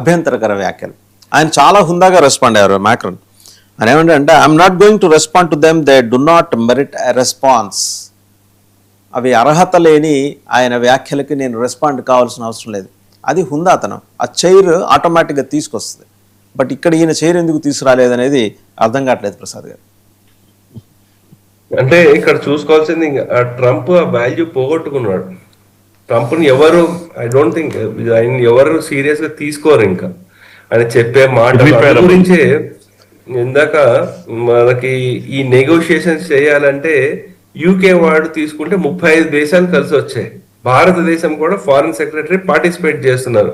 అభ్యంతరకర వ్యాఖ్యలు. ఆయన చాలా హుందాగా రెస్పాండ్ అయ్యారు మ్యాక్రన్. ఆయన ఏమంటే I'm not going to respond to them, they do not merit a response. అవి అర్హత లేని ఆయన వ్యాఖ్యలకి నేను రెస్పాండ్ కావాల్సిన అవసరం లేదు. అది హుందాతనం. ఆ చైర్ ఆటోమేటిక్గా తీసుకొస్తుంది. బట్ ఇక్కడ ఈయన చైర్ ఎందుకు తీసుకురాలేదనేది అర్థం కావట్లేదు ప్రసాద్ గారు. అంటే ఇక్కడ చూసుకోవాల్సింది ట్రంప్ ఆ వాల్యూ పోగొట్టుకున్నాడు. ట్రంప్ని ఎవరు ఐ డోంట్ థింక్ ఆయన ఎవరు సీరియస్ గా తీసుకోరు. ఇంకా ఆయన చెప్పే మాట గురించే ఇందాక మనకి ఈ నెగోషియేషన్స్ చేయాలంటే యూకే వాడు తీసుకుంటే 35 దేశాలు కలిసి వచ్చాయి. భారతదేశం కూడా ఫారిన్ సెక్రటరీ పార్టిసిపేట్ చేస్తున్నారు.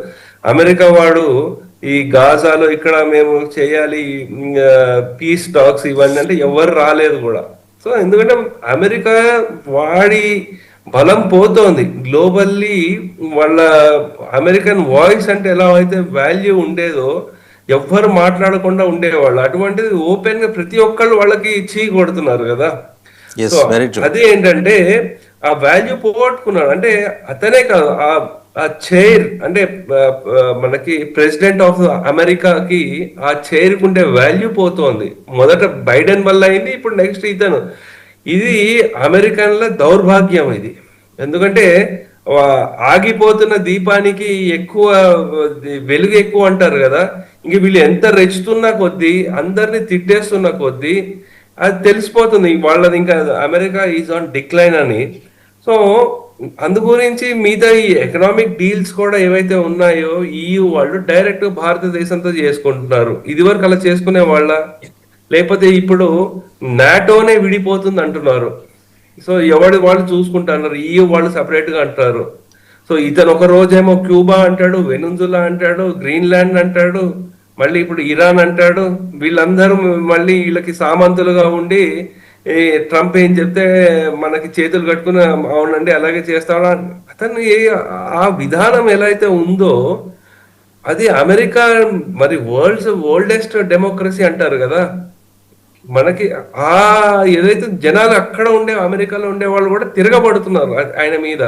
అమెరికా వాడు ఈ గాజాలో ఇక్కడ మేము చేయాలి పీస్ టాక్స్ ఇవన్నీ అంటే ఎవరు రాలేదు కూడా. సో ఎందుకంటే అమెరికా వాడి బలం పోతోంది గ్లోబల్లీ. వాళ్ళ అమెరికన్ వాయిస్ అంటే ఎలా అయితే వాల్యూ ఉండేదో ఎవ్వరు మాట్లాడకుండా ఉండేవాళ్ళు, అటువంటిది ఓపెన్ గా ప్రతి ఒక్కళ్ళు వాళ్ళకి చీ కొడుతున్నారు కదా. అదే ఏంటంటే ఆ వాల్యూ పోగొట్టుకున్నాడు. అంటే అతనే కాదు, ఆ చైర్ అంటే మనకి ప్రెసిడెంట్ ఆఫ్ అమెరికాకి ఆ చైర్ కుండే వాల్యూ పోతోంది. మొదట బైడెన్ వల్ల అయింది, ఇప్పుడు నెక్స్ట్ ఇతను. ఇది అమెరికన్ల దౌర్భాగ్యం ఇది. ఎందుకంటే ఆగిపోతున్న దీపానికి ఎక్కువ వెలుగు ఎక్కువ అంటారు కదా. ఇంక వీళ్ళు ఎంత రెచ్చుతున్నా కొద్దీ, అందరినీ తిట్టేస్తున్న కొద్దీ అది తెలిసిపోతుంది వాళ్ళది ఇంకా అమెరికా ఈజ్ ఆన్ డిక్లైన్ అని. సో అందు గురించి మిగతా ఈ ఎకనామిక్ డీల్స్ కూడా ఏవైతే ఉన్నాయో EU వాళ్ళు డైరెక్ట్ భారతదేశంతో చేసుకుంటున్నారు. ఇది వరకు అలా చేసుకునే వాళ్ళ, లేకపోతే ఇప్పుడు నాటోనే విడిపోతుంది అంటున్నారు. సో ఎవరి వాళ్ళు చూసుకుంటున్నారు, EU వాళ్ళు సపరేట్ గా అంటారు. సో ఇతను ఒక రోజేమో క్యూబా అంటాడు, వెనుజులా అంటాడు, గ్రీన్లాండ్ అంటాడు, మళ్ళీ ఇప్పుడు ఇరాన్ అంటాడు. వీళ్ళందరూ మళ్ళీ వీళ్ళకి సామంతులుగా ఉండి ట్రంప్ ఏం చెప్తే మనకి చేతులు కట్టుకుని అవునండి అలాగే చేస్తాడా. అతను ఆ విధానం ఎలా అయితే ఉందో అది అమెరికా మరి ఓల్డెస్ట్ డెమోక్రసీ అంటారు కదా. మనకి ఆ ఏదైతే జనాలు అక్కడ ఉండే అమెరికాలో ఉండే వాళ్ళు కూడా తిరగబడుతున్నారు ఆయన మీద.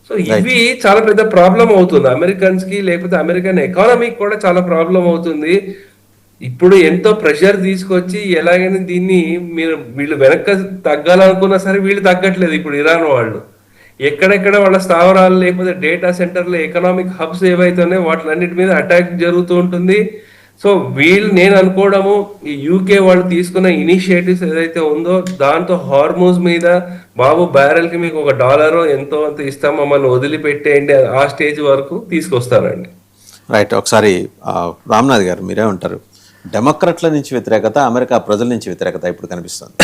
సో ఇవి చాలా పెద్ద ప్రాబ్లం అవుతుంది అమెరికన్స్ కి, లేకపోతే అమెరికన్ ఎకానమీకి కూడా చాలా ప్రాబ్లం అవుతుంది. ఇప్పుడు ఎంతో ప్రెషర్ తీసుకొచ్చి ఎలాగైనా దీన్ని వీళ్ళు వెనక్కి తగ్గాలనుకున్నా సరే వీళ్ళు తగ్గట్లేదు. ఇప్పుడు ఇరాన్ వాళ్ళు ఎక్కడెక్కడ వాళ్ళ స్థావరాలు లేకపోతే డేటా సెంటర్లు ఎకనామిక్ హబ్స్ ఏవైతే ఉన్నాయో వాటిలన్నిటి మీద అటాక్ జరుగుతూ ఉంటుంది. సో నేను అనుకోవడము ఈ యూకే వాళ్ళు తీసుకున్న ఇనిషియేటివ్స్ ఏదైతే ఉందో దాంతో హార్మోజ్ మీద బాబు బ్యారెల్ కి మీకు $1 ఎంతో అంత ఇస్తాం మమ్మల్ని వదిలిపెట్టేయండి ఆ స్టేజ్ వరకు తీసుకొస్తారండి. రైట్. ఒకసారి రామ్నాథ్ గారు మీరేమంటారు? డెమోక్రాట్ల నుంచి వ్యతిరేకత, అమెరికా ప్రజల నుంచి వ్యతిరేకత ఇప్పుడు కనిపిస్తుంది.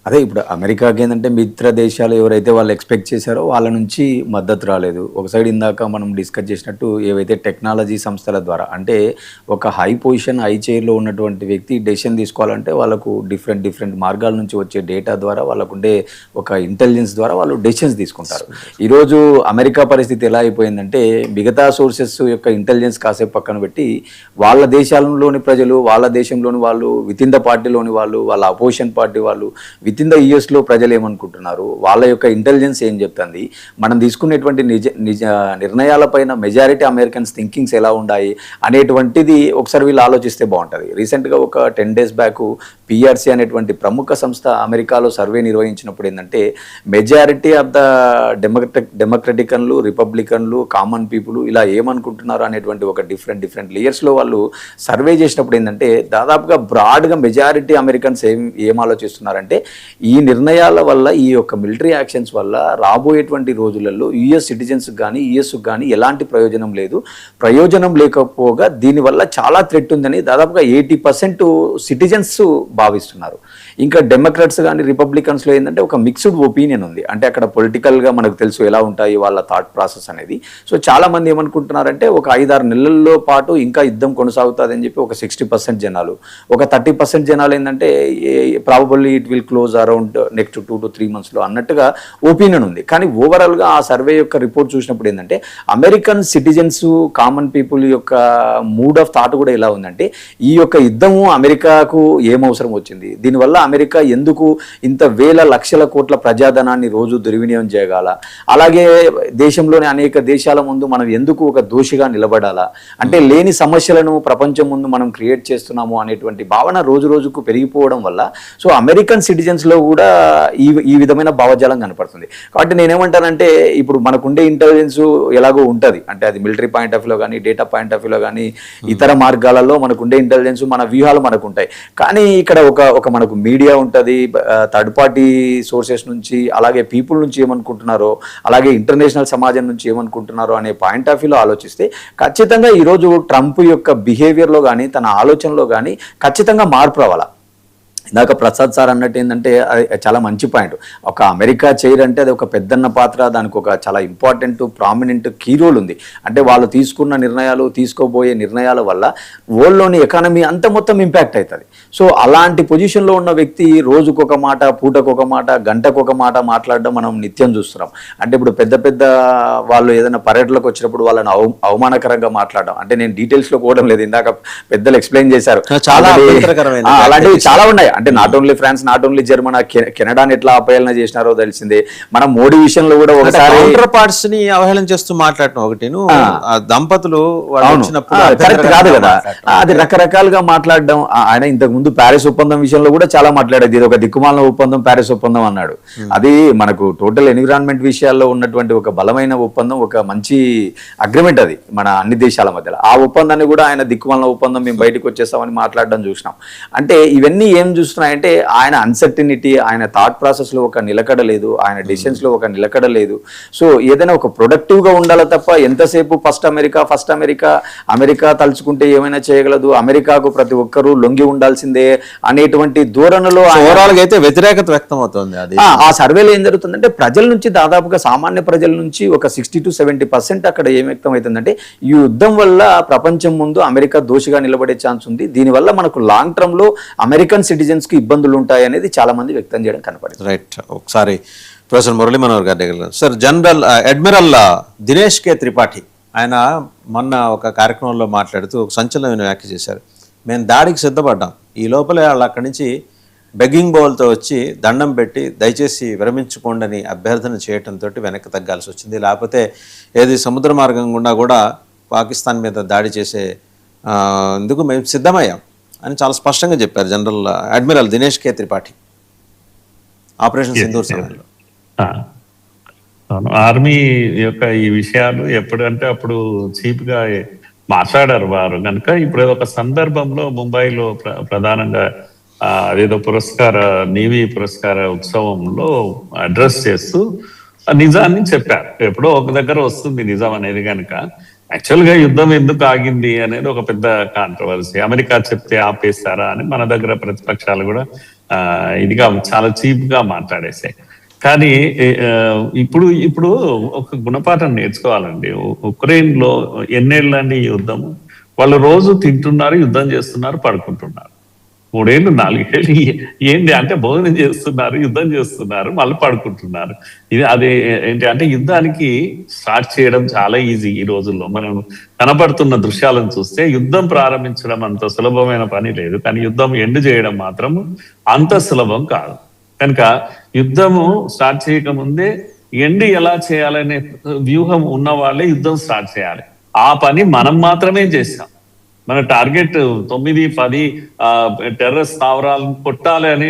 అదే ఇప్పుడు అమెరికాకి ఏంటంటే మిత్ర దేశాలు ఎవరైతే వాళ్ళు ఎక్స్పెక్ట్ చేశారో వాళ్ళ నుంచి మద్దతు రాలేదు. ఒక సైడ్ ఇందాక మనం డిస్కస్ చేసినట్టు ఏవైతే టెక్నాలజీ సంస్థల ద్వారా, అంటే ఒక హై పొజిషన్ హై చైర్లో ఉన్నటువంటి వ్యక్తి డెసిషన్ తీసుకోవాలంటే వాళ్ళకు డిఫరెంట్ మార్గాల నుంచి వచ్చే డేటా ద్వారా వాళ్ళకుండే ఒక ఇంటెలిజెన్స్ ద్వారా వాళ్ళు డెసిషన్స్ తీసుకుంటారు. ఈరోజు అమెరికా పరిస్థితి ఎలా అయిపోయిందంటే మిగతా సోర్సెస్ యొక్క ఇంటెలిజెన్స్ కాసేపు పక్కన పెట్టి వాళ్ళ దేశాలలోని ప్రజలు, వాళ్ళ దేశంలోని వాళ్ళు, విత్ ఇన్ ద పార్టీలోని వాళ్ళు, వాళ్ళ అపోజిషన్ పార్టీ వాళ్ళు, విత్ ఇన్ ద యూఎస్లో ప్రజలు ఏమనుకుంటున్నారు, వాళ్ళ యొక్క ఇంటెలిజెన్స్ ఏం చెప్తుంది, మనం తీసుకునేటువంటి నిర్ణయాలపైన మెజారిటీ అమెరికన్స్ థింకింగ్స్ ఎలా ఉన్నాయి అనేటువంటిది ఒకసారి వీళ్ళు ఆలోచిస్తే బాగుంటుంది. రీసెంట్గా ఒక 10 days బ్యాక్ PRC అనేటువంటి ప్రముఖ సంస్థ అమెరికాలో సర్వే నిర్వహించినప్పుడు ఏంటంటే మెజారిటీ ఆఫ్ ద డెమోక్రటికన్లు, రిపబ్లికన్లు, కామన్ పీపుల్ ఇలా ఏమనుకుంటున్నారు అనేటువంటి ఒక డిఫరెంట్ లేయర్స్లో వాళ్ళు సర్వే చేసినప్పుడు ఏంటంటే దాదాపుగా బ్రాడ్గా మెజారిటీ అమెరికన్స్ ఏం ఆలోచిస్తున్నారంటే ఈ నిర్ణయాల వల్ల, ఈ యొక్క మిలిటరీ యాక్షన్స్ వల్ల రాబోయేటువంటి రోజులలో యుఎస్ సిటిజన్స్కి కానీ యుఎస్కి కానీ ఎలాంటి ప్రయోజనం లేదు, ప్రయోజనం లేకపోగా దీనివల్ల చాలా థ్రెట్ ఉందని దాదాపుగా 80% సిటిజన్స్ భావిస్తున్నారు. ఇంకా డెమోక్రాట్స్ కానీ రిపబ్లికన్స్లో ఏంటంటే ఒక మిక్స్డ్ ఒపీనియన్ ఉంది. అంటే అక్కడ పొలిటికల్గా మనకు తెలుసు ఎలా ఉంటాయి వాళ్ళ థాట్ ప్రాసెస్ అనేది. సో చాలామంది ఏమనుకుంటున్నారంటే ఒక 5-6 నెలల్లో పాటు ఇంకా యుద్ధం కొనసాగుతుంది అని చెప్పి ఒక 60% జనాలు, ఒక 30% జనాలు ఏంటంటే probably it will close around next 2 to 3 months అన్నట్టుగా ఒపీనియన్ ఉంది. కానీ ఓవరాల్గా ఆ సర్వే యొక్క రిపోర్ట్ చూసినప్పుడు ఏంటంటే అమెరికన్ సిటిజన్స్, కామన్ పీపుల్ యొక్క మూడ్ ఆఫ్ థాట్ కూడా ఎలా ఉందంటే ఈ యొక్క యుద్ధము అమెరికాకు ఏం అవసరం వచ్చింది, దీనివల్ల అమెరికా ఎందుకు ఇంత వేల లక్షల కోట్ల ప్రజాధనాన్ని రోజు దుర్వినియోగం చేయగల, అలాగే దేశంలోని అనేక దేశాల ముందు మనం ఎందుకు ఒక దోషిగా నిలబడాలా, అంటే లేని సమస్యలను ప్రపంచం ముందు మనం క్రియేట్ చేస్తున్నాము అనేటువంటి భావన రోజు రోజుకు పెరిగిపోవడం వల్ల సో అమెరికన్ సిటిజన్స్ లో కూడా ఈ విధమైన భావజాలం కనపడుతుంది. కాబట్టి నేనేమంటానంటే ఇప్పుడు మనకుండే ఇంటెలిజెన్స్ ఎలాగో ఉంటుంది, అంటే అది మిలిటరీ పాయింట్ ఆఫ్ వ్యూలో కానీ డేటా పాయింట్ ఆఫ్ వ్యూలో కానీ ఇతర మార్గాలలో మనకుండే ఇంటెలిజెన్స్ మన వ్యూహాలు మనకు ఉంటాయి. కానీ ఇక్కడ ఒక మనకు మీడియా ఉంటుంది, థర్డ్ పార్టీ సోర్సెస్ నుంచి, అలాగే పీపుల్ నుంచి ఏమనుకుంటున్నారో, అలాగే ఇంటర్నేషనల్ సమాజం నుంచి ఏమనుకుంటున్నారో అనే పాయింట్ ఆఫ్ వ్యూలో ఆలోచిస్తే ఖచ్చితంగా ఈరోజు ట్రంప్ యొక్క బిహేవియర్లో కానీ తన ఆలోచనలో కానీ ఖచ్చితంగా మార్పు రావాలా. ఇందాక ప్రసాద్ సార్ అన్నట్టు ఏంటంటే అది చాలా మంచి పాయింట్. ఒక అమెరికా చైర్ అంటే అది ఒక పెద్దన్న పాత్ర, దానికి ఒక చాలా ఇంపార్టెంట్ ప్రామినెంట్ కీ రోల్ ఉంది. అంటే వాళ్ళు తీసుకున్న నిర్ణయాలు, తీసుకోబోయే నిర్ణయాల వల్ల వరల్డ్లోని ఎకానమీ అంత మొత్తం ఇంపాక్ట్ అవుతుంది. సో అలాంటి పొజిషన్లో ఉన్న వ్యక్తి రోజుకొక మాట, పూటకొక మాట, గంటకొక మాట మాట్లాడడం మనం నిత్యం చూస్తున్నాం. అంటే ఇప్పుడు పెద్ద పెద్ద వాళ్ళు ఏదైనా పర్యటనలకు వచ్చినప్పుడు వాళ్ళని అవమానకరంగా మాట్లాడడం, అంటే నేను డీటెయిల్స్లో పోవడం లేదు, ఇందాక పెద్దలు ఎక్స్ప్లెయిన్ చేశారు, చాలా అలాంటివి చాలా ఉన్నాయి. అంటే not only France, not only Germany, కెనడాని ఎట్లా అపహేళన చేసినారో తెలిసిందే. మనం మోడీ విషయంలో కూడా ఒకసారి కౌంటర్ పార్ట్స్ ని అవహేళన చేస్తూ మాట్లాడటం ఒకటి, దంపతులు కరెక్ట్ కాదు కదా, అది రకరకాలుగా మాట్లాడడం. ఆయన ఇంతకు ముందు ప్యారిస్ ఒప్పందం విషయంలో కూడా చాలా మాట్లాడేది, ఇది ఒక దిక్కుమాలిన ఒప్పందం ప్యారిస్ ఒప్పందం అన్నాడు. అది మనకు టోటల్ ఎన్విరాన్మెంట్ విషయాల్లో ఉన్నటువంటి ఒక బలమైన ఒప్పందం, ఒక మంచి అగ్రిమెంట్ అది మన అన్ని దేశాల మధ్యలో. ఆ ఒప్పందాన్ని కూడా ఆయన దిక్కుమాలిన ఒప్పందం, మేము బయటకు వచ్చేస్తామని మాట్లాడడం చూసినాం. అంటే ఇవన్నీ ఏం చూస్తున్నాయంటే ఆయన అన్సర్టినిటీ, ఆయన థాట్ ప్రాసెస్ లో ఒక నిలకడ లేదు, ఆయన డిసిషన్స్ లో ఒక నిలకడ లేదు. సో ఏదైనా ఒక ప్రొడక్టివ్ గా ఉండాలి తప్ప ఎంతసేపు ఫస్ట్ అమెరికా అమెరికా తలుచుకుంటే ఏమైనా చేయగలదు, అమెరికాకు ప్రతి ఒక్కరూ లొంగి ఉండాల్సిందే అనేటువంటి ధోరణిలో ఓవరాల్ గా అయితే వ్యతిరేకత వ్యక్తం అవుతుంది. అది ఆ సర్వేలో ఏం జరుగుతుందంటే ప్రజల నుంచి దాదాపుగా సామాన్య ప్రజల నుంచి ఒక 60 to 70% అక్కడ ఏం వ్యక్తం అవుతుందంటే ఈ యుద్ధం వల్ల ప్రపంచం ముందు అమెరికా దోషిగా నిలబడే ఛాన్స్ ఉంది, దీనివల్ల మనకు లాంగ్ టర్మ్ లో అమెరికన్ సిటిజన్స్ కి ఇబ్బందులు ఉంటాయి అనేది చాలా మంది వ్యక్తం చేయడం కనపడింది. రైట్. ఒకసారి ప్రొఫెసర్ మురళీ మనోహర్ గారి దగ్గర సార్, జనరల్ అడ్మిరల్ దినేష్ కే త్రిపాఠి ఆయన మొన్న ఒక కార్యక్రమంలో మాట్లాడుతూ ఒక సంచలనమైన వ్యాఖ్య చేశారు. మేము దాడికి సిద్ధపడ్డాం, ఈ లోపలే వాళ్ళు అక్కడి నుంచి బెగ్గింగ్ బౌల్తో వచ్చి దండం పెట్టి దయచేసి విరమించుకోండి అని అభ్యర్థన చేయడంతో వెనక్కి తగ్గాల్సి వచ్చింది, లేకపోతే ఏది సముద్ర మార్గం గుండా కూడా పాకిస్తాన్ మీద దాడి చేసే ఎందుకు మేము సిద్ధమయ్యాం అని చాలా స్పష్టంగా చెప్పారు జనరల్ అడ్మిరల్ దినేష్ కే త్రిపాఠి ఆపరేషన్ సింధూర్ సమయంలో. ఆర్మీ యొక్క ఈ విషయాలు ఎప్పుడంటే అప్పుడు చీప్ గా మాట్లాడారు వారు కనుక. ఇప్పుడు ఒక సందర్భంలో ముంబైలో ప్రధానంగా అదేదో నేవీ పురస్కార ఉత్సవంలో అడ్రస్ చేస్తూ నిజాన్ని చెప్పారు. ఎప్పుడో ఒక దగ్గర వస్తుంది నిజం అనేది కనుక. యాక్చువల్ గా యుద్ధం ఎందుకు ఆగింది అనేది ఒక పెద్ద కాంట్రవర్సీ. అమెరికా చెప్తే ఆపేస్తారా అని మన దగ్గర ప్రతిపక్షాలు కూడా ఇదిగా చాలా చీప్ గా మాట్లాడేసాయి. కానీ ఇప్పుడు ఒక గుణపాఠం నేర్చుకోవాలండి. ఉక్రెయిన్ లో ఎన్నేళ్ళండి ఈ యుద్ధము? వాళ్ళు రోజు తింటున్నారు, యుద్ధం చేస్తున్నారు, పడుకుంటున్నారు. 3 ఏళ్ళు 4 ఏళ్ళు ఏంటి అంటే భోజనం చేస్తున్నారు, యుద్ధం చేస్తున్నారు, మళ్ళీ పడుకుంటున్నారు. అది ఏంటి అంటే యుద్ధానికి స్టార్ట్ చేయడం చాలా ఈజీ ఈ రోజుల్లో. మనం కనపడుతున్న దృశ్యాలను చూస్తే యుద్ధం ప్రారంభించడం అంత సులభమైన పని లేదు, కానీ యుద్ధం ఎండ్ చేయడం మాత్రం అంత సులభం కాదు. కనుక యుద్ధము స్టార్ట్ చేయకముందే ఎండ్ ఎలా చేయాలనే వ్యూహం ఉన్న వాళ్ళే యుద్ధం స్టార్ట్ చేయాలి. ఆ పని మనం మాత్రమే చేశాం. మన టార్గెట్ 9-10 టెర్రర్ స్థావరాలను కొట్టాలి అని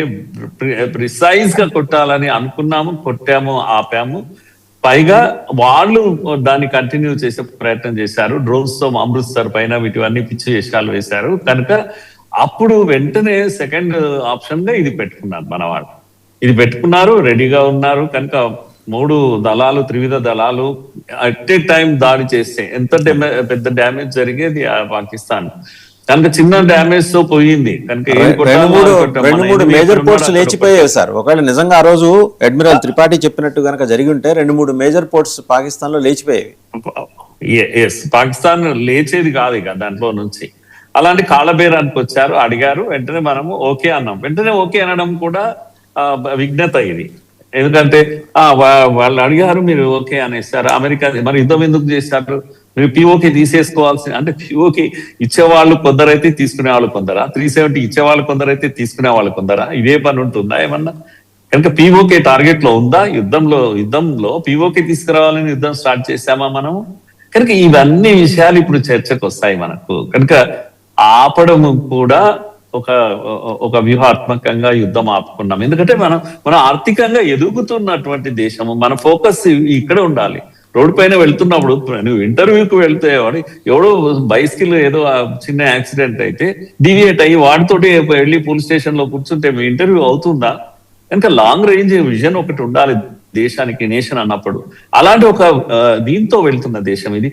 ప్రిసైజ్ గా కొట్టాలని అనుకున్నాము, కొట్టాము, ఆపాము. పైగా వాళ్ళు దాన్ని కంటిన్యూ చేసే ప్రయత్నం చేశారు. డ్రోన్స్ తో అమృత్సర్ పైన వీటివన్నీ పిచ్చి వేషాలు వేశారు. కనుక అప్పుడు వెంటనే సెకండ్ ఆప్షన్ గా ఇది పెట్టుకున్నారు మన వాళ్ళు. ఇది పెట్టుకున్నారు, రెడీగా ఉన్నారు. కనుక 3 దళాలు, త్రివిధ దళాలు అట్ ఏ టైం దాడి చేస్తే ఎంత పెద్ద డ్యామేజ్ జరిగేది పాకిస్తాన్. కనుక చిన్న డ్యామేజ్ తో పోయింది. కనుక 2-3 మేజర్ పోర్ట్స్ లేచిపోయాయి సార్. ఒకవేళ నిజంగా ఆ రోజు అడ్మిరల్ త్రిపాఠి చెప్పినట్టు కనుక జరిగి ఉంటే 2-3 మేజర్ పోర్ట్స్ పాకిస్తాన్ లో లేచిపోయేవి. పాకిస్తాన్ లేచేది కాదు ఇక దాంట్లో నుంచి. అలాంటి కాళ్ళబేరానికి వచ్చారు, అడిగారు, వెంటనే మనము ఓకే అన్నాం. వెంటనే ఓకే అనడం కూడా విఘ్నత ఇది. ఎందుకంటే వాళ్ళు అడిగారు, మీరు ఓకే అనేసారు. అమెరికా మరి యుద్ధం ఎందుకు చేశారు? మీరు పిఓకి తీసేసుకోవాల్సి, అంటే పిఓకి ఇచ్చేవాళ్ళు కొందరైతే తీసుకునే వాళ్ళు కొందరా, 370 ఇచ్చేవాళ్ళు కొందరైతే తీసుకునే వాళ్ళు కొందరా, ఇదే పని ఉంటుందా ఏమన్నా? కనుక పిఓకే టార్గెట్ లో ఉందా? యుద్ధంలో పిఓకే తీసుకురావాలని యుద్ధం స్టార్ట్ చేశామా మనము? కనుక ఇవన్నీ విషయాలు ఇప్పుడు చర్చకు వస్తాయి మనకు. కనుక ఆపడం కూడా ఒక ఒక వ్యూహాత్మకంగా యుద్ధం ఆపుకున్నాం. ఎందుకంటే మనం ఆర్థికంగా ఎదుగుతున్నటువంటి దేశము, మన ఫోకస్ ఇక్కడ ఉండాలి. రోడ్డు పైన వెళ్తున్నప్పుడు నువ్వు ఇంటర్వ్యూకి వెళ్తే వాడు ఎవడో బైస్కిల్ ఏదో చిన్న యాక్సిడెంట్ అయితే డివియేట్ అయ్యి వాడితోటి వెళ్ళి పోలీస్ స్టేషన్ లో కూర్చుంటే మీ ఇంటర్వ్యూ అవుతుందా? కనుక లాంగ్ రేంజ్ విజన్ ఒకటి ఉండాలి దేశానికి, నేషన్ అన్నప్పుడు. అలాంటి ఒక దీంతో వెళ్తున్న దేశం ఇది.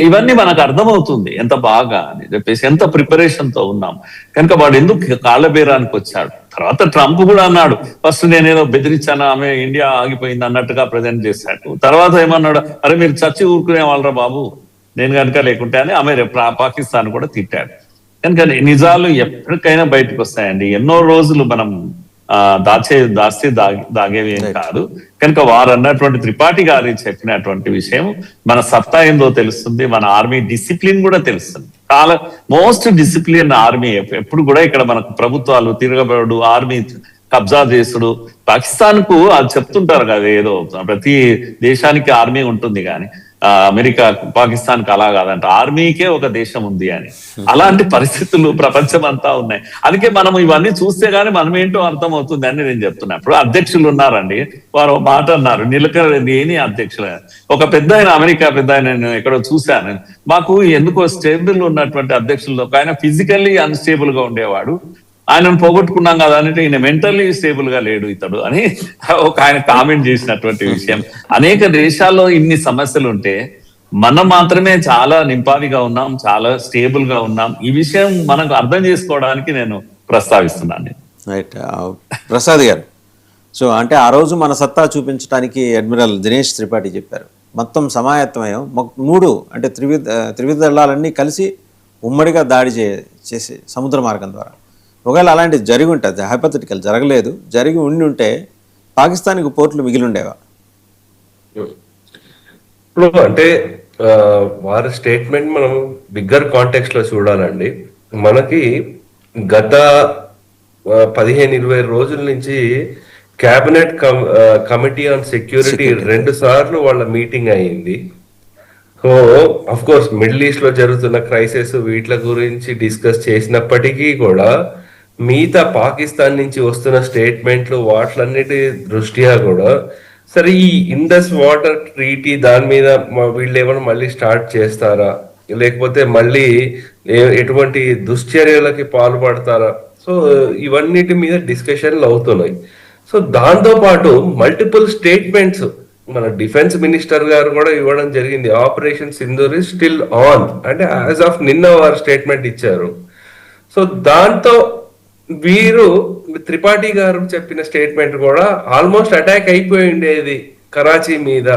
ఇవన్నీ మనకు అర్థమవుతుంది ఎంత బాగా అని చెప్పేసి, ఎంత ప్రిపరేషన్ తో ఉన్నాం. కనుక వాడు ఎందుకు కాళ్ళబేరానికి వచ్చాడు. తర్వాత ట్రంప్ కూడా అన్నాడు, ఫస్ట్ నేనేదో బెదిరించాను, ఆమె ఇండియా ఆగిపోయింది అన్నట్టుగా ప్రజెంట్ చేశాడు. తర్వాత ఏమన్నాడు, అరే మీరు చచ్చి ఊరుకునే వాళ్ళరా బాబు, నేను కనుక లేకుంటే అని ఆమె పాకిస్తాన్ కూడా తిట్టాడు. కనుక నిజాలు ఎప్పటికైనా బయటకు వస్తాయండి. ఎన్నో రోజులు మనం దాస్తే దాగేవి ఏం కాదు. కనుక వారు అన్నటువంటి త్రిపాఠి గారి చెప్పినటువంటి విషయం మన సత్తా ఏందో తెలుస్తుంది, మన ఆర్మీ డిసిప్లిన్ కూడా తెలుస్తుంది. చాలా మోస్ట్ డిసిప్లిన్ ఆర్మీ. ఎప్పుడు కూడా ఇక్కడ మనకు ప్రభుత్వాలు తిరగబడు, ఆర్మీ కబ్జా చేసుడు. పాకిస్తాన్ కు అది చెప్తుంటారు కదా, ఏదో ప్రతి దేశానికి ఆర్మీ ఉంటుంది కానీ అమెరికా పాకిస్తాన్ కి అలా కాదంట, ఆర్మీకే ఒక దేశం ఉంది అని. అలాంటి పరిస్థితులు ప్రపంచం అంతా ఉన్నాయి. అందుకే మనం ఇవన్నీ చూస్తే గానీ మనం ఏంటో అర్థం అవుతుంది అని నేను చెప్తున్నా. ఇప్పుడు అధ్యక్షులు ఉన్నారండి, వారు మాట అన్నారు, నిలకడలేని అధ్యక్షులు. ఒక పెద్ద ఆయన, అమెరికా పెద్ద ఆయన, నేను ఎక్కడో చూశాను, మాకు ఎందుకో స్టేబుల్ ఉన్నటువంటి అధ్యక్షులు ఒక ఆయన ఫిజికల్లీ అన్స్టేబుల్ గా ఉండేవాడు, ఆయనను పోగొట్టుకున్నాం కదా అంటే ఈయన మెంటల్లీ స్టేబుల్ గా లేడు ఇతడు అని ఒక ఆయన కామెంట్ చేసినటువంటి విషయం. అనేక దేశాల్లో ఇన్ని సమస్యలు ఉంటే మనం మాత్రమే చాలా నింపాదిగా ఉన్నాం, చాలా స్టేబుల్ గా ఉన్నాం. ఈ విషయం మనకు అర్థం చేసుకోవడానికి నేను ప్రస్తావిస్తున్నాను. రైట్. ప్రసాద్ గారు, సో అంటే ఆ రోజు మన సత్తా చూపించడానికి అడ్మిరల్ దినేష్ త్రిపాఠి చెప్పారు, మొత్తం సమాయత్తమయం 3 అంటే త్రివిధ దళాలన్నీ కలిసి ఉమ్మడిగా దాడి చేసి సముద్ర మార్గం ద్వారా. ఒకవేళ అలాంటిది జరిగి ఉంటుంది, హైపోథెటికల్ జరగలేదు, జరిగి ఉంటే పాకిస్తాన్కి పోర్టులు మిగిలి ఉండేవా? ఇప్పుడు అంటే వారి స్టేట్మెంట్ మనం బిగ్గర్ కాంటెక్స్ట్ లో చూడాలండి. మనకి గత 15-20 రోజుల నుంచి క్యాబినెట్ కమిటీ ఆన్ సెక్యూరిటీ 2 సార్లు వాళ్ళ మీటింగ్ అయ్యింది. So of course middle east లో జరుగుతున్న క్రైసిస్ వీటి గురించి డిస్కస్ చేసినప్పటికీ కూడా మిగతా పాకిస్తాన్ నుంచి వస్తున్న స్టేట్మెంట్లు వాటిలన్నిటి దృష్ట్యా కూడా సరే ఈ ఇండస్ వాటర్ ట్రీటీ దాని మీద వీళ్ళు ఏమైనా మళ్ళీ స్టార్ట్ చేస్తారా, లేకపోతే మళ్ళీ ఎటువంటి దుశ్చర్యలకి పాల్పడతారా, సో ఇవన్నిటి మీద డిస్కషన్లు అవుతున్నాయి. సో దాంతో పాటు మల్టిపుల్ స్టేట్మెంట్స్ మన డిఫెన్స్ మినిస్టర్ గారు కూడా ఇవ్వడం జరిగింది. Operation Sindoor is still on అంటే యాజ్ ఆఫ్ నిన్న వారు స్టేట్మెంట్ ఇచ్చారు. సో దాంతో వీరు త్రిపాఠి గారు చెప్పిన స్టేట్మెంట్ కూడా ఆల్మోస్ట్ అటాక్ అయిపోయి ఉండేది కరాచీ మీద,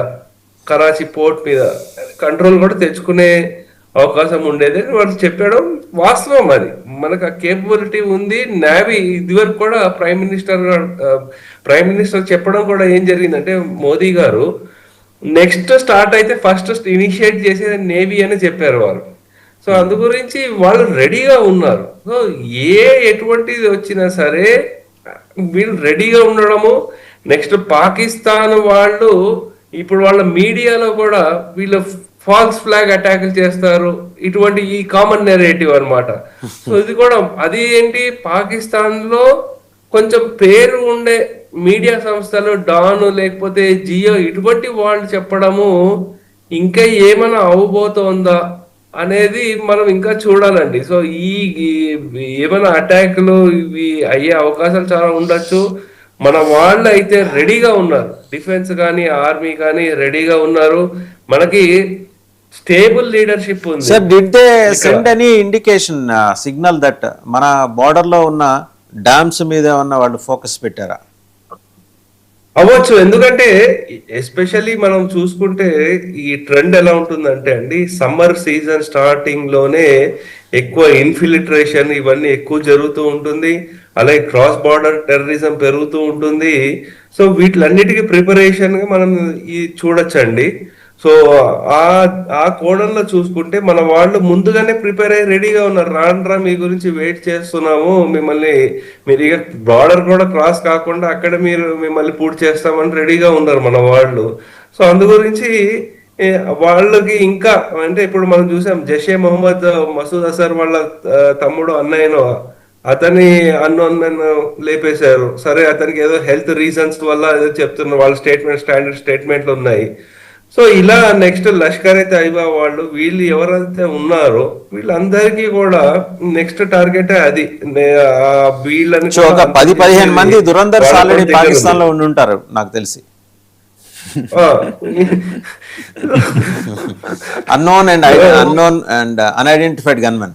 కరాచీ పోర్ట్ మీద కంట్రోల్ కూడా తెచ్చుకునే అవకాశం ఉండేది అని వాళ్ళు చెప్పడం వాస్తవం. అది మనకు ఆ కేపబిలిటీ ఉంది. నేవీ ఇదివరకు కూడా ప్రైమ్ మినిస్టర్ చెప్పడం కూడా ఏం జరిగిందంటే మోదీ గారు నెక్స్ట్ స్టార్ట్ అయితే ఫస్ట్ ఇనిషియేట్ చేసేది నేవీ అని చెప్పారు వారు. సో అందు గురించి వాళ్ళు రెడీగా ఉన్నారు. సో ఎటువంటిది వచ్చినా సరే వీళ్ళు రెడీగా ఉండడము. నెక్స్ట్ పాకిస్తాన్ వాళ్ళు ఇప్పుడు వాళ్ళ మీడియాలో కూడా వీళ్ళు ఫాల్స్ ఫ్లాగ్ అటాకులు చేస్తారు, ఇటువంటి ఈ కామన్ నెరేటివ్ అన్నమాట. సో ఇది కూడా అది ఏంటి, పాకిస్తాన్ లో కొంచెం పేరు ఉండే మీడియా సంస్థలు డాన్ లేకపోతే జియో ఇటువంటి వాళ్ళు చెప్పడము ఇంకా ఏమైనా అవబోతోందా అనేది మనం ఇంకా చూడాలండి. సో ఈ ఏమైనా అటాక్లు ఇవి అయ్యే అవకాశాలు చాలా ఉండొచ్చు. మన వాళ్ళు అయితే రెడీగా ఉన్నారు, డిఫెన్స్ కానీ ఆర్మీ కానీ రెడీగా ఉన్నారు. మనకి స్టేబుల్ లీడర్షిప్ ఉంది. Sir, did they send any indication signal that మన బార్డర్ లో ఉన్న డ్యామ్స్ మీద ఏమన్నా వాళ్ళు ఫోకస్ పెట్టారా? అవ్వచ్చు. ఎందుకంటే ఎస్పెషల్లీ మనం చూసుకుంటే ఈ ట్రెండ్ ఎలా ఉంటుందంటే అండి, సమ్మర్ సీజన్ స్టార్టింగ్ లోనే ఎక్కువ ఇన్ఫిల్ట్రేషన్ ఇవన్నీ ఎక్కువ జరుగుతూ ఉంటుంది. అలాగే క్రాస్ బార్డర్ టెర్రరిజం పెరుగుతూ ఉంటుంది. సో వీటిలన్నిటికీ ప్రిపరేషన్ గా మనం చూడొచ్చండి. సో ఆ ఆ కోణంలో చూసుకుంటే మన వాళ్ళు ముందుగానే ప్రిపేర్ అయ్యి రెడీగా ఉన్నారు. రాండ్రా మీ గురించి వెయిట్ చేస్తున్నాము, మీరు ఇక బార్డర్ కూడా క్రాస్ కాకుండా అక్కడ మిమ్మల్ని పూర్తి చేస్తామని రెడీగా ఉన్నారు మన వాళ్ళు. సో అందు గురించి వాళ్ళకి ఇంకా అంటే ఇప్పుడు మనం చూసాం జైషే మొహమ్మద్ మసూద్ అజర్ వాళ్ళ తమ్ముడు అన్నయ్యను అతని అన్నోన్ను లేపేశారు. సరే అతనికి ఏదో హెల్త్ రీజన్స్ వల్ల ఏదో చెప్తున్నారు, వాళ్ళ స్టాండర్డ్ స్టేట్మెంట్లు ఉన్నాయి. సో ఇలా నెక్స్ట్ లష్కర్ అయితే తైబా వాళ్ళు వీళ్ళు ఎవరైతే ఉన్నారో వీళ్ళందరికీ కూడా నెక్స్ట్ టార్గెట్ అది. వీళ్ళని ఒక 10-15 మంది దురంధర్స్ ఆల్రెడీ పాకిస్తాన్ లో ఉండి ఉంటారు నాకు తెలిసి. అన్నోన్ అండ్ అన్ఐడెంటిఫైడ్ గన్మెన్,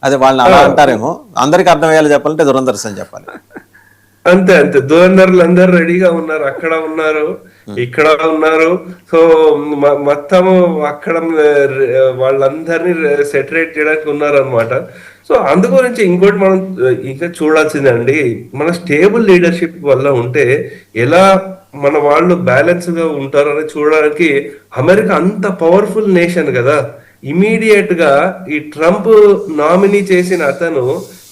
అదే వాళ్ళని అలా అంటారేమో. అందరికి అర్థమయ్యేలా చెప్పాలంటే దురంధర్స్ అని చెప్పాలి. అంతే దురంధర్లు అందరు రెడీగా ఉన్నారు, అక్కడ ఉన్నారు, ఇక్కడ ఉన్నారు. సో మొత్తము అక్కడ వాళ్ళందరినీ సెటరేట్ చేయడానికి ఉన్నారు అనమాట. సో అందు గురించి ఇంకోటి మనం ఇంకా చూడాల్సిందండి, మన స్టేబుల్ లీడర్షిప్ వల్ల ఉంటే ఎలా మన వాళ్ళు బ్యాలెన్స్ గా ఉంటారు అని చూడడానికి. అమెరికా అంత పవర్ఫుల్ నేషన్ కదా, ఇమీడియట్ గా ఈ ట్రంప్ నామినీ చేసిన అతను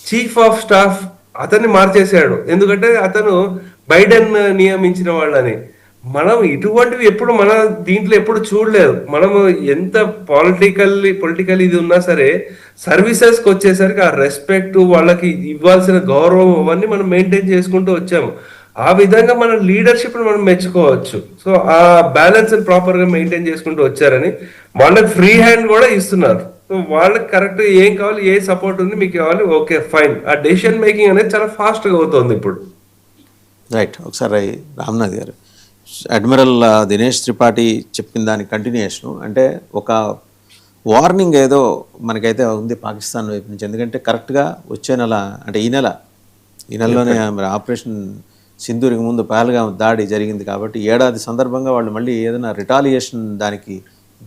చీఫ్ ఆఫ్ స్టాఫ్ అతన్ని మార్చేశాడు. ఎందుకంటే అతను బైడెన్ నియమించిన వాళ్ళని. మనం ఇటువంటివి ఎప్పుడు మన దీంట్లో ఎప్పుడు చూడలేదు. మనము ఎంత పొలిటికల్ ఇది ఉన్నా సరే సర్వీసెస్కి వచ్చేసరికి ఆ రెస్పెక్ట్, వాళ్ళకి ఇవ్వాల్సిన గౌరవం అవన్నీ మనం మెయింటైన్ చేసుకుంటూ వచ్చాము. ఆ విధంగా మన లీడర్షిప్ మనం మెచ్చుకోవచ్చు. సో ఆ బ్యాలెన్స్ ప్రాపర్ గా మెయింటైన్ చేసుకుంటూ వచ్చారని వాళ్ళకి ఫ్రీ హ్యాండ్ కూడా ఇస్తున్నారు. సో వాళ్ళకి కరెక్ట్ ఏం కావాలి, ఏ సపోర్ట్ ఉంది మీకు కావాలి, ఓకే ఫైన్. ఆ డెసిషన్ మేకింగ్ అనేది చాలా ఫాస్ట్ గా అవుతుంది ఇప్పుడు. రైట్. ఒకసారి రామ్నాథ్ గారు, అడ్మిరల్ దినేష్ త్రిపాఠి చెప్పిన దాని కంటిన్యూషన్ అంటే ఒక వార్నింగ్ ఏదో మనకైతే ఉంది పాకిస్తాన్ వైపు నుంచి. ఎందుకంటే కరెక్ట్గా వచ్చే నెల అంటే ఈ నెలలోనే మరి ఆపరేషన్ సింధూరికి ముందు పహల్గామ్ దాడి జరిగింది కాబట్టి ఏడాది సందర్భంగా వాళ్ళు మళ్ళీ ఏదైనా రిటాలియేషన్ దానికి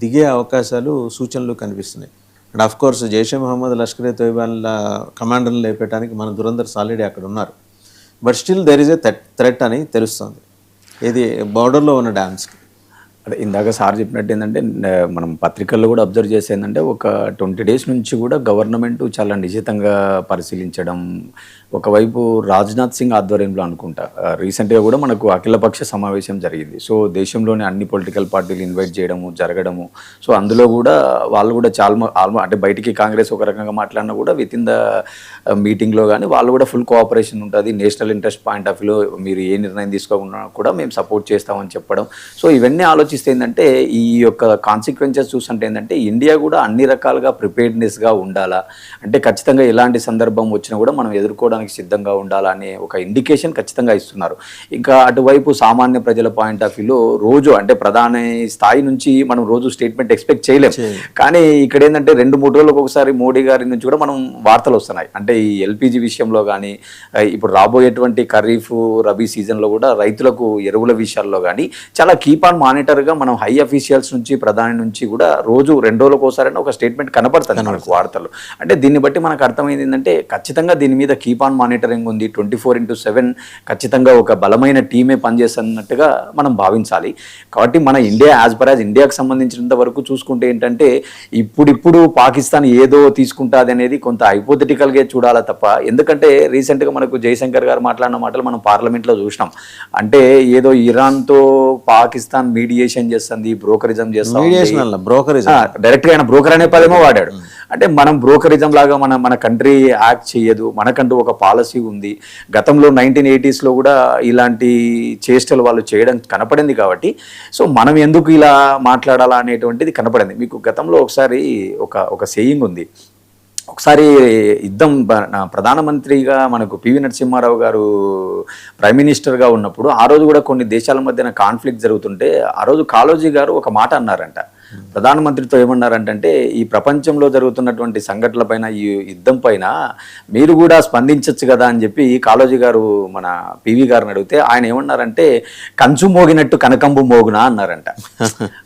దిగే అవకాశాలు సూచనలు కనిపిస్తున్నాయి. And of course Jaishe Mohammad Lashkar e తోయిబాల కమాండర్ని లేపేయడానికి మన దురంధర్స్ ఆల్రెడీ అక్కడ ఉన్నారు. But still there is a threat అని తెలుస్తుంది ఇది బార్డర్లో ఉన్న డ్యామ్స్కి. అదే ఇందాక సార్ చెప్పినట్టు ఏంటంటే మనం పత్రికల్లో కూడా అబ్జర్వ్ చేసేందంటే ఒక 20 days నుంచి కూడా గవర్నమెంట్ చాలా నిశితంగా పరిశీలించడం. ఒకవైపు రాజ్నాథ్ సింగ్ ఆధ్వర్యంలో అనుకుంటా రీసెంట్గా కూడా మనకు అఖిలపక్ష సమావేశం జరిగింది. సో దేశంలోని అన్ని పొలిటికల్ పార్టీలు ఇన్వైట్ చేయడము జరగడము. సో అందులో కూడా వాళ్ళు కూడా చాలా అంటే బయటికి కాంగ్రెస్ ఒక రకంగా మాట్లాడినా కూడా విత్ ఇన్ ద మీటింగ్లో కానీ వాళ్ళు కూడా ఫుల్ కోఆపరేషన్ ఉంటుంది. నేషనల్ ఇంట్రెస్ట్ పాయింట్ ఆఫ్ వ్యూలో మీరు ఏ నిర్ణయం తీసుకోకుండా కూడా మేము సపోర్ట్ చేస్తామని చెప్పడం. సో ఇవన్నీ ఆలోచిస్తే ఏంటంటే ఈ యొక్క కాన్సిక్వెన్సెస్ చూస్తుంటే ఏంటంటే ఇండియా కూడా అన్ని రకాలుగా ప్రిపేర్డ్నెస్గా ఉండాలా, అంటే ఖచ్చితంగా ఎలాంటి సందర్భం వచ్చినా కూడా మనం ఎదుర్కోవడానికి సిద్ధంగా ఉండాలా అనే ఒక ఇండికేషన్ ఖచ్చితంగా ఇస్తున్నారు. ఇంకా అటువైపు సామాన్య ప్రజల పాయింట్ ఆఫ్ వ్యూలో రోజు అంటే ప్రధాని స్థాయి నుంచి మనం రోజు స్టేట్మెంట్ ఎక్స్పెక్ట్ చేయలేము. కానీ ఇక్కడ ఏంటంటే 2-3 రోజులకు ఒకసారి మోడీ గారి నుంచి కూడా మనం వార్తలు వస్తున్నాయి. అంటే ఈ ఎల్పిజి విషయంలో కానీ ఇప్పుడు రాబోయేటువంటి ఖరీఫ్ రబీ సీజన్లో కూడా రైతులకు ఎరువుల విషయాల్లో కానీ చాలా కీప్ ఆన్ మానిటర్గా మనం హై అఫీషియల్స్ నుంచి ప్రధాని నుంచి కూడా రోజు 2 రోజులకు ఒకసారి ఒక స్టేట్మెంట్ కనపడుతుంది మనకు వార్తలు. అంటే దీన్ని బట్టి మనకు అర్థమైంది ఏంటంటే ఖచ్చితంగా దీని మీద కీప్ ఆన్ మానిటరింగ్ ఉంది. 24/7 ఖచ్చితంగా ఒక బలమైన టీమే పనిచేస్తున్నట్టుగా మనం భావించాలి. కాబట్టి మన ఇండియా యాజ్ పర్ యాజ్ ఇండియాకు సంబంధించినంత వరకు చూసుకుంటే ఏంటంటే ఇప్పుడు పాకిస్తాన్ ఏదో తీసుకుంటుంది అనేది కొంత హైపోథెటికల్గా చూడాలా తప్ప. ఎందుకంటే రీసెంట్గా మనకు జయశంకర్ గారు మాట్లాడిన మాటలు మనం పార్లమెంట్లో చూసినాం. అంటే ఏదో ఇరాన్తో పాకిస్తాన్ మీడియేషన్ చేస్తుంది, బ్రోకరిజం చేస్తుంది, డైరెక్ట్గా ఆయన బ్రోకర్ అనే పదమో వాడాడు. అంటే మనం బ్రోకరిజం లాగా మన కంట్రీ యాక్ట్ చేయదు, మనకంటూ ఒక పాలసీ ఉంది. గతంలో 1980s కూడా ఇలాంటి చేష్టలు వాళ్ళు చేయడం కనపడింది. కాబట్టి సో మనం ఎందుకు ఇలా మాట్లాడాలా అనేటువంటిది కనపడింది. మీకు గతంలో ఒకసారి ఒక సేయింగ్ ఉంది. ఒకసారి యుద్ధం ప్రధానమంత్రిగా మనకు పివి నరసింహారావు గారు ప్రైమ్ మినిస్టర్గా ఉన్నప్పుడు ఆ రోజు కూడా కొన్ని దేశాల మధ్యన కాన్ఫ్లిక్ట్ జరుగుతుంటే ఆ రోజు కాళోజీ గారు ఒక మాట అన్నారంట. ప్రధానమంత్రితో ఏమన్నారంటే ఈ ప్రపంచంలో జరుగుతున్నటువంటి సంఘటనల పైన ఈ యుద్ధం పైన మీరు కూడా స్పందించవచ్చు కదా అని చెప్పి కాళోజీ గారు మన పివి గారిని అడిగితే ఆయన ఏమన్నారంటే కంచు మోగినట్టు కనకంబు మోగునా అన్నారంట.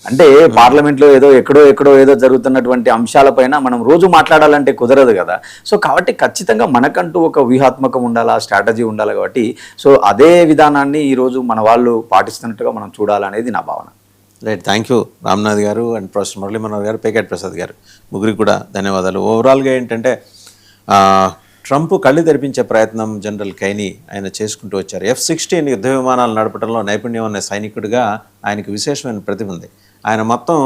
అంటే పార్లమెంట్లో ఎక్కడో ఏదో జరుగుతున్నటువంటి అంశాలపైన మనం రోజు మాట్లాడాలంటే కుదరదు కదా. సో కాబట్టి ఖచ్చితంగా మనకంటూ ఒక వ్యూహాత్మకం ఉండాలా, స్ట్రాటజీ ఉండాలి. కాబట్టి సో అదే విధానాన్ని ఈరోజు మన వాళ్ళు పాటిస్తున్నట్టుగా మనం చూడాలనేది నా భావన. రైట్, థ్యాంక్ యూ రామ్నాథ్ గారు అండ్ ప్రొఫెసర్ మురళీ మనోహర్ గారు, పేకేట్ ప్రసాద్ గారు, ముగ్గురికి కూడా ధన్యవాదాలు. ఓవరాల్గా ఏంటంటే ట్రంప్ కళ్ళు తెరిపించే ప్రయత్నం జనరల్ కైనీ ఆయన చేసుకుంటూ వచ్చారు. F-16 యుద్ధ విమానాలు నడపడంలో నైపుణ్యం ఉన్న సైనికుడిగా ఆయనకు విశేషమైన ప్రతిభ ఉంది. ఆయన మొత్తం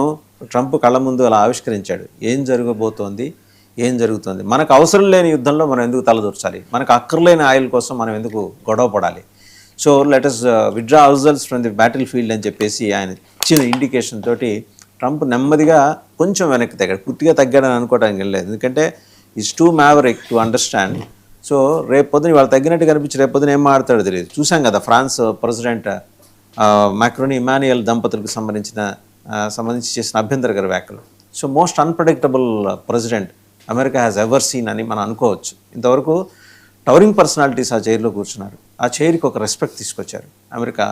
ట్రంప్ కళ్ళ ముందు అలా ఆవిష్కరించాడు, ఏం జరగబోతోంది, ఏం జరుగుతుంది, మనకు అవసరం లేని యుద్ధంలో మనం ఎందుకు తలదూర్చాలి, మనకు అక్కర్లేని ఆయిల్ కోసం మనం ఎందుకు గొడవ పడాలి, so let us withdraw ourselves from the battle field అని చెప్పేసి ఆయన ఇచ్చిన ఇండికేషన్ తోటి ట్రంప్ నెమ్మదిగా కొంచెం వెనక్కి తగ్గాడు. పూర్తిగా తగ్గాడని అనుకోవడానికి వెళ్ళలేదు, ఎందుకంటే is two maverick to understand. So రేపు పొద్దున వాళ్ళు తగ్గినట్టు కనిపించి రేపు పొద్దున ఏం మాట్లాడతాడో తెలియదు. చూసాం కదా ఫ్రాన్స్ ప్రెసిడెంట్ మ్యాక్రోని ఇమాన్యుయల్ దంపతులకు సంబంధించి చేసిన అభ్యంతరకర వ్యాఖ్యలు. So most unpredictable president America has ever seen అని మనం అనుకోవచ్చు. ఇంతవరకు టవరింగ్ పర్సనాలిటీస్ ఆ చైర్లో కూర్చున్నారు, ఆ చైర్కి ఒక రెస్పెక్ట్ తీసుకొచ్చారు అమెరికా.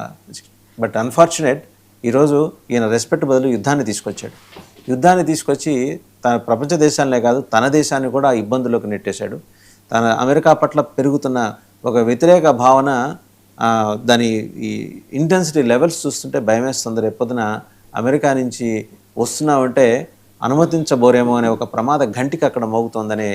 బట్ అన్ఫార్చునేట్ ఈరోజు ఈయన రెస్పెక్ట్ బదులు యుద్ధాన్ని తీసుకొచ్చాడు. యుద్ధాన్ని తీసుకొచ్చి తన ప్రపంచ దేశాలనే కాదు తన దేశాన్ని కూడా ఇబ్బందుల్లోకి నెట్టేశాడు. తన అమెరికా పట్ల పెరుగుతున్న ఒక వ్యతిరేక భావన, దాని ఈ ఇంటెన్సిటీ లెవెల్స్ చూస్తుంటే భయమేస్తుంది. రేపొద్దున అమెరికా నుంచి వస్తున్నామంటే అనుమతించబోరేమో అనే ఒక ప్రమాద ఘంటికి అక్కడ మోగుతోందనే